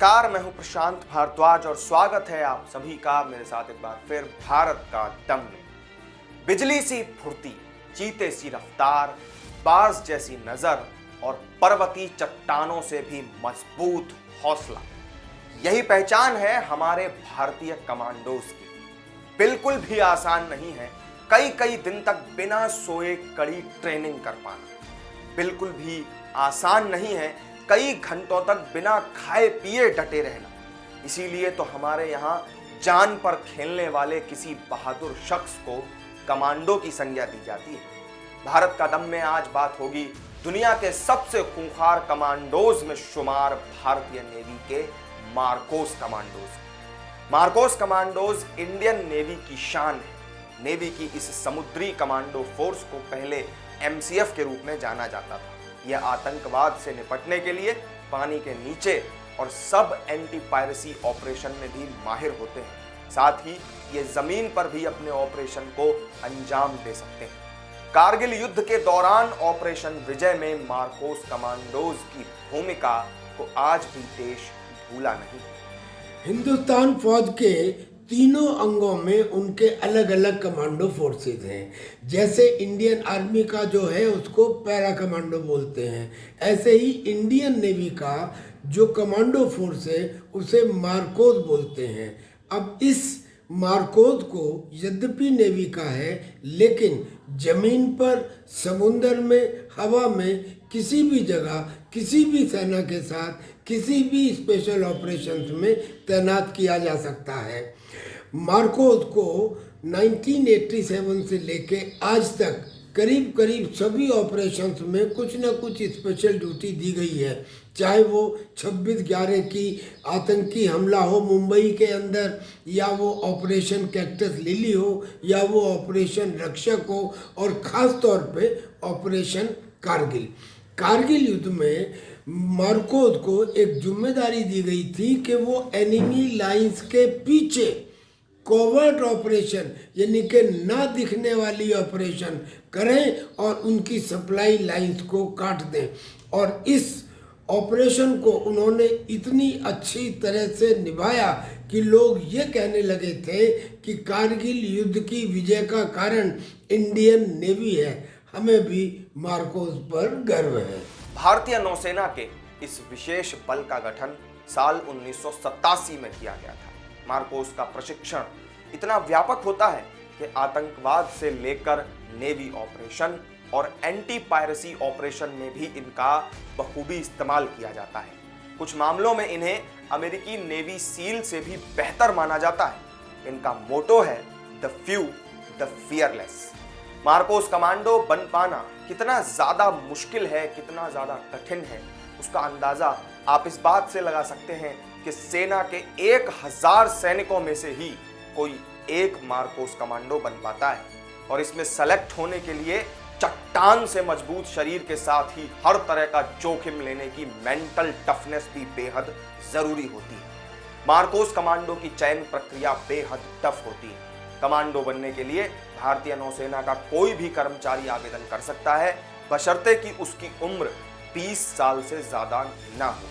नमस्कार, मैं हूं प्रशांत भारद्वाज और स्वागत है आप सभी का मेरे साथ एक बार फिर भारत का दम में। बिजली सी फुर्ती, चीते सी रफ्तार, बाज जैसी नजर और पर्वती चट्टानों से भी मजबूत हौसला, यही पहचान है हमारे भारतीय कमांडोज की। बिल्कुल भी आसान नहीं है कई कई दिन तक बिना सोए कड़ी ट्रेनिंग कर पाना। बिल्कुल भी आसान नहीं है कई घंटों तक बिना खाए पिए डटे रहना। इसीलिए तो हमारे यहाँ जान पर खेलने वाले किसी बहादुर शख्स को कमांडो की संज्ञा दी जाती है। भारत का दम में आज बात होगी दुनिया के सबसे खूंखार कमांडोज में शुमार भारतीय नेवी के Marcos commandos. Marcos commandos Indian navy की शान है। नेवी की इस समुद्री कमांडो फोर्स को पहले MCF के रूप में जाना जाता था। यह आतंकवाद से निपटने के लिए पानी के नीचे और सब एंटी पायरेसी ऑपरेशन में भी माहिर होते हैं। साथ ही ये जमीन पर भी अपने ऑपरेशन को अंजाम दे सकते हैं। कारगिल युद्ध के दौरान ऑपरेशन विजय में मार्कोस कमांडोज की भूमिका को आज भी देश भूला नहीं। हिंदुस्तान फौज के तीनों अंगों में उनके अलग अलग कमांडो फोर्सेस हैं। जैसे इंडियन आर्मी का जो है उसको पैरा कमांडो बोलते हैं, ऐसे ही इंडियन नेवी का जो कमांडो फोर्स है उसे मार्कोस बोलते हैं। अब इस मार्कोस को यद्यपि नेवी का है, लेकिन जमीन पर, समुद्र में, हवा में, किसी भी जगह किसी भी सेना के साथ किसी भी स्पेशल ऑपरेशंस में तैनात किया जा सकता है। मार्कोस को 1987 से लेके आज तक करीब करीब सभी ऑपरेशंस में कुछ न कुछ स्पेशल ड्यूटी दी गई है। चाहे वो 26/11 की आतंकी हमला हो मुंबई के अंदर, या वो ऑपरेशन कैक्टस लिली हो, या वो ऑपरेशन रक्षक हो, और ख़ास तौर पे ऑपरेशन कारगिल। कारगिल युद्ध में मार्कोस को एक जिम्मेदारी दी गई थी कि वो एनिमी लाइंस के पीछे कोवर्ट ऑपरेशन यानी कि ना दिखने वाली ऑपरेशन करें और उनकी सप्लाई लाइंस को काट दें। और इस ऑपरेशन को उन्होंने इतनी अच्छी तरह से निभाया कि लोग ये कहने लगे थे कि कारगिल युद्ध की विजय का कारण इंडियन नेवी है। हमें भी मार्कोस पर गर्व है। भारतीय नौसेना के इस विशेष बल का गठन साल 1987 में किया गया था। मार्कोस का प्रशिक्षण इतना व्यापक होता है कि आतंकवाद से लेकर नेवी ऑपरेशन और एंटी पायरेसी ऑपरेशन में भी इनका बखूबी इस्तेमाल किया जाता है। कुछ मामलों में इन्हें अमेरिकी नेवी सील से भी बेहतर माना जाता है। इनका मोटो है the few the fearless. Marcos commando बन पाना कितना ज्यादा मुश्किल है, कितना ज्यादा कठिन है, उसका अंदाजा आप इस बात से लगा सकते हैं कि सेना के 1000 सैनिकों में से ही कोई एक मार्कोस कमांडो बन पाता है। और इसमें सेलेक्ट होने के लिए चट्टान से मजबूत शरीर के साथ ही हर तरह का जोखिम लेने की मेंटल टफनेस भी बेहद जरूरी होती है। मार्कोस कमांडो की चयन प्रक्रिया बेहद टफ होती है। कमांडो बनने के लिए भारतीय नौसेना का कोई भी कर्मचारी आवेदन कर सकता है, बशर्ते कि उसकी उम्र 20 साल से ज्यादा ना हो।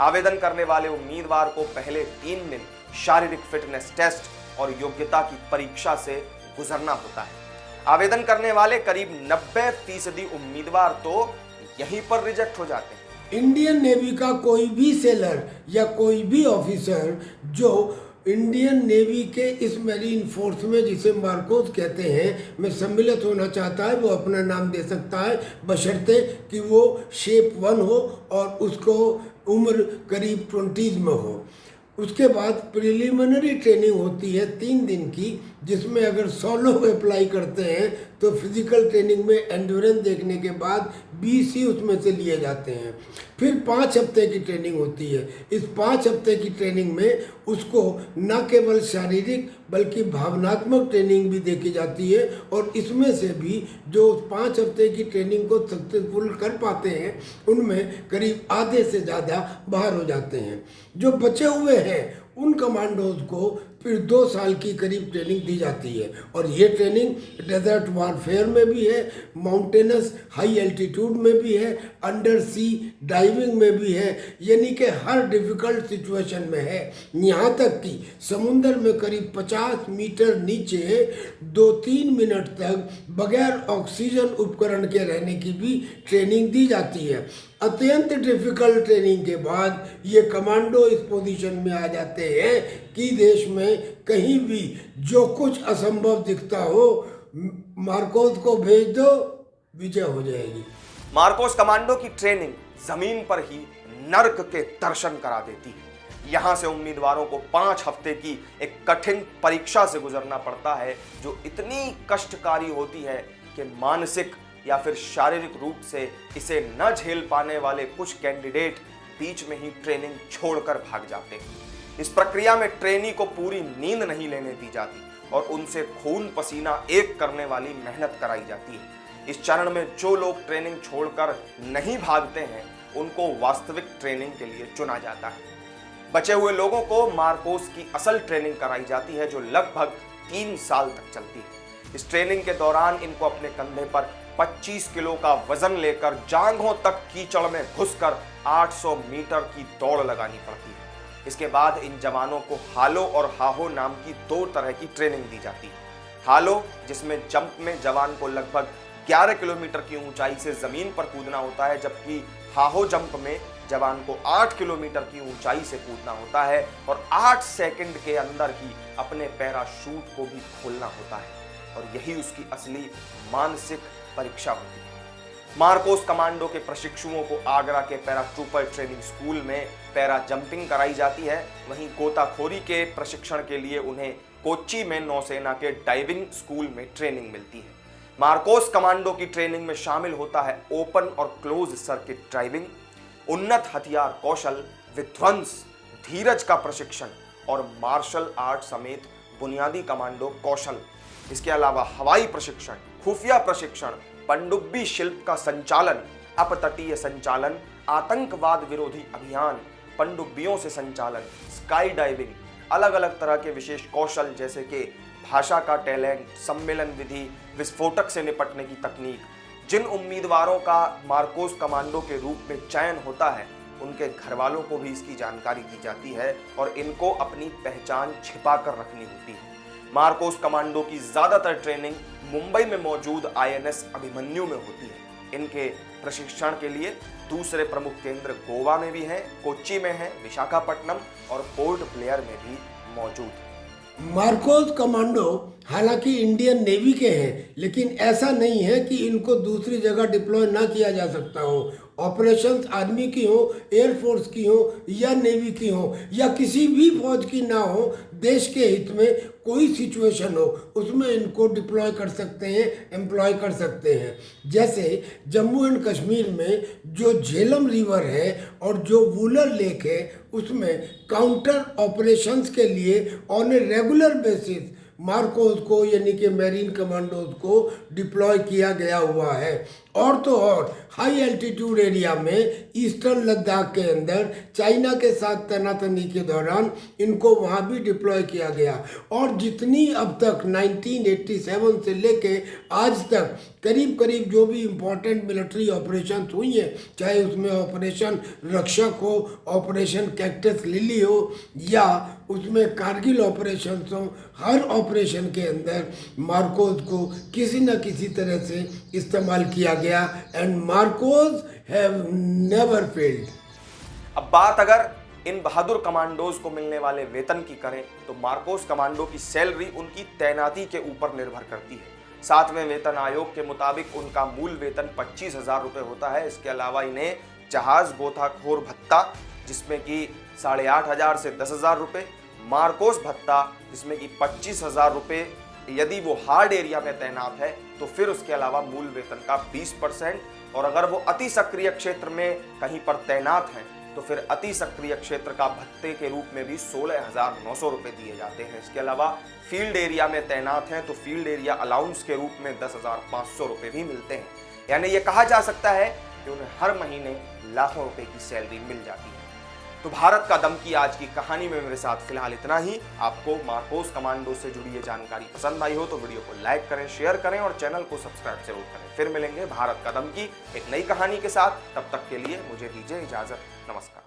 आवेदन करने वाले उम्मीदवार को पहले 3 दिन शारीरिक फिटनेस टेस्ट और योग्यता की परीक्षा से गुजरना होता है। आवेदन करने वाले करीब 90% उम्मीदवार तो यहीं पर रिजेक्ट हो जाते हैं। इंडियन नेवी का कोई भी सेलर या कोई भी ऑफिसर जो इंडियन नेवी के इस मेरीन फोर्स में, जिसे मार्कोस कहते हैं, में सम्मिलित होना चाहता है, वो अपना नाम दे सकता है, बशर्ते कि वो शेप 1 हो और उसको उम्र करीब 20s में हो। उसके बाद प्रिलिमिनरी ट्रेनिंग होती है 3 दिन की, जिसमें अगर 100 लोग अप्लाई करते हैं तो फिजिकल ट्रेनिंग में एंड्योरेंस देखने के बाद 20 ही उसमें से लिए जाते हैं। फिर 5 हफ्ते की ट्रेनिंग होती है। इस 5 हफ्ते की ट्रेनिंग में उसको न केवल शारीरिक बल्कि भावनात्मक ट्रेनिंग भी देखी जाती है, और इसमें से भी जो 5 हफ्ते की ट्रेनिंग को सक्सेसफुल कर पाते हैं उनमें करीब आधे से ज़्यादा बाहर हो जाते हैं। जो बचे हुए हैं उन कमांडोज को फिर 2 साल की करीब ट्रेनिंग दी जाती है। और ये ट्रेनिंग डेजर्ट वारफेयर में भी है, माउंटेनस हाई एल्टीट्यूड में भी है, अंडर सी डाइविंग में भी है, यानी कि हर डिफ़िकल्ट सिचुएशन में है। यहाँ तक कि समुंदर में करीब 50 मीटर नीचे 2-3 मिनट तक बगैर ऑक्सीजन उपकरण के रहने की भी ट्रेनिंग दी जाती है। अत्यंत डिफिकल्ट ट्रेनिंग के बाद ये कमांडो इस पोजीशन में आ जाते हैं कि देश में कहीं भी जो कुछ असंभव दिखता हो, मार्कोस को भेज दो, विजय हो जाएगी। मार्कोस कमांडो की ट्रेनिंग जमीन पर ही नर्क के दर्शन करा देती है। यहां से उम्मीदवारों को 5 हफ्ते की एक कठिन परीक्षा से गुजरना पड़ता है, जो इतनी कष्टकारी होती है कि मानसिक या फिर शारीरिक रूप से इसे न झेल पाने वाले कुछ कैंडिडेट बीच में ही ट्रेनिंग छोड़कर भाग जाते हैं। इस प्रक्रिया में ट्रेनी को पूरी नींद नहीं लेने दी जाती और उनसे खून पसीना एक करने वाली मेहनत कराई जाती है। इस चरण में जो लोग ट्रेनिंग छोड़कर नहीं भागते हैं, उनको वास्तविक ट्रेनिंग के लिए चुना जाता है। बचे हुए लोगों को मार्कोस की असल ट्रेनिंग कराई जाती है, जो लगभग 3 साल तक चलती है। इस ट्रेनिंग के दौरान इनको अपने कंधे पर 25 किलो का वजन लेकर जांघों तक कीचड़ में घुसकर 800 मीटर की दौड़ लगानी पड़ती है। इसके बाद इन जवानों को हालो और हाहो नाम की 2 तरह की ट्रेनिंग दी जाती है। हालो, जिसमें जंप में जवान को लगभग 11 किलोमीटर की ऊंचाई से जमीन पर कूदना होता है, जबकि हाहो जंप में जवान को 8 किलोमीटर की ऊंचाई से कूदना होता है और 8 सेकंड के अंदर ही अपने पैराशूट को भी खोलना होता है। और यही उसकी असली मानसिक परीक्षा होती है। मार्कोस कमांडो के प्रशिक्षुओं को आगरा के पैराट्रूपर ट्रेनिंग स्कूल में पैरा जंपिंग कराई जाती है। वहीं गोताखोरी के प्रशिक्षण के लिए उन्हें कोच्चि में नौसेना के डाइविंग स्कूल में ट्रेनिंग मिलती है। मार्कोस कमांडो की ट्रेनिंग में शामिल होता है ओपन और क्लोज सर्किट ड्राइविंग, उन्नत हथियार कौशल, विध्वंस, धीरज का प्रशिक्षण और मार्शल आर्ट समेत बुनियादी कमांडो कौशल। इसके अलावा हवाई प्रशिक्षण, खुफिया प्रशिक्षण, पनडुब्बी शिल्प का संचालन, अपतटीय संचालन, आतंकवाद विरोधी अभियान, पनडुब्बियों से संचालन, स्काई डाइविंग, अलग अलग तरह के विशेष कौशल जैसे कि भाषा का टैलेंट, सम्मेलन विधि, विस्फोटक से निपटने की तकनीक। जिन उम्मीदवारों का मार्कोस कमांडो के रूप में चयन होता है, उनके घर वालों को भी इसकी जानकारी दी जाती है और इनको अपनी पहचान छिपा कर रखनी होती है। मार्कोस कमांडो की ज्यादातर ट्रेनिंग मुंबई में मौजूद INS अभिमन्यु में होती है। इनके प्रशिक्षण के लिए दूसरे प्रमुख केंद्र गोवा में भी हैं, कोच्चि में है, विशाखापट्टनम और पोर्ट ब्लेयर में भी मौजूद है। मार्कोस कमांडो हालांकि इंडियन नेवी के हैं, लेकिन ऐसा नहीं है कि इनको दूसरी जगह डिप्लॉय ना किया जा सकता हो। ऑपरेशंस आर्मी की हो, एयरफोर्स की हो या नेवी की हो या किसी भी फौज की ना हो, देश के हित में कोई सिचुएशन हो, उसमें इनको डिप्लॉय कर सकते हैं, एम्प्लॉय कर सकते हैं। जैसे जम्मू एंड कश्मीर में जो झेलम रिवर है और जो वुलर लेक है, उसमें काउंटर ऑपरेशंस के लिए on a regular basis Marcos को यानी कि मैरीन कमांडोज को डिप्लॉय किया गया हुआ है। और तो और हाई एल्टीट्यूड एरिया में ईस्टर्न लद्दाख के अंदर चाइना के साथ तनातनी के दौरान इनको वहाँ भी डिप्लॉय किया गया। और जितनी अब तक 1987 से लेके आज तक करीब करीब जो भी इम्पोर्टेंट मिलिट्री ऑपरेशन हुई हैं, चाहे उसमें ऑपरेशन रक्षक हो, ऑपरेशन कैक्टस लिली हो या उसमें कारगिल ऑपरेशन हो, हर ऑपरेशन के अंदर मार्कोस को किसी न किसी तरह से इस्तेमाल किया गया and Marcos have never failed. अब बात अगर इन बहादुर कमांडोज को मिलने वाले वेतन की करें तो मार्कोस कमांडो की सैलरी उनकी तैनाती के ऊपर निर्भर करती है। 7वें वेतन आयोग के मुताबिक उनका मूल वेतन 25,000 रुपये होता है। इसके अलावा इन्हें जहाज गोताखोर भत्ता जिसमें कि 8,500 से 10,000 रुपये, मार्कोस भत्ता जिसमें कि 25,000 रुपये यदि वो हार्ड एरिया में तैनात है, तो फिर उसके अलावा मूल वेतन का 20%, और अगर वो अति सक्रिय क्षेत्र में कहीं पर तैनात हैं तो फिर अति सक्रिय क्षेत्र का भत्ते के रूप में भी 16,900 रुपये दिए जाते हैं। इसके अलावा फील्ड एरिया में तैनात हैं तो फील्ड एरिया अलाउंस के रूप में 10,500 रुपये भी मिलते हैं। यानी ये कहा जा सकता है कि उन्हें हर महीने लाखों रुपए की सैलरी मिल जाती है। तो भारत का दम की आज की कहानी में मेरे साथ फिलहाल इतना ही। आपको मार्कोस कमांडो से जुड़ी ये जानकारी पसंद आई हो तो वीडियो को लाइक करें, शेयर करें और चैनल को सब्सक्राइब जरूर करें। फिर मिलेंगे भारत का दम की एक नई कहानी के साथ। तब तक के लिए मुझे दीजिए इजाजत। नमस्कार।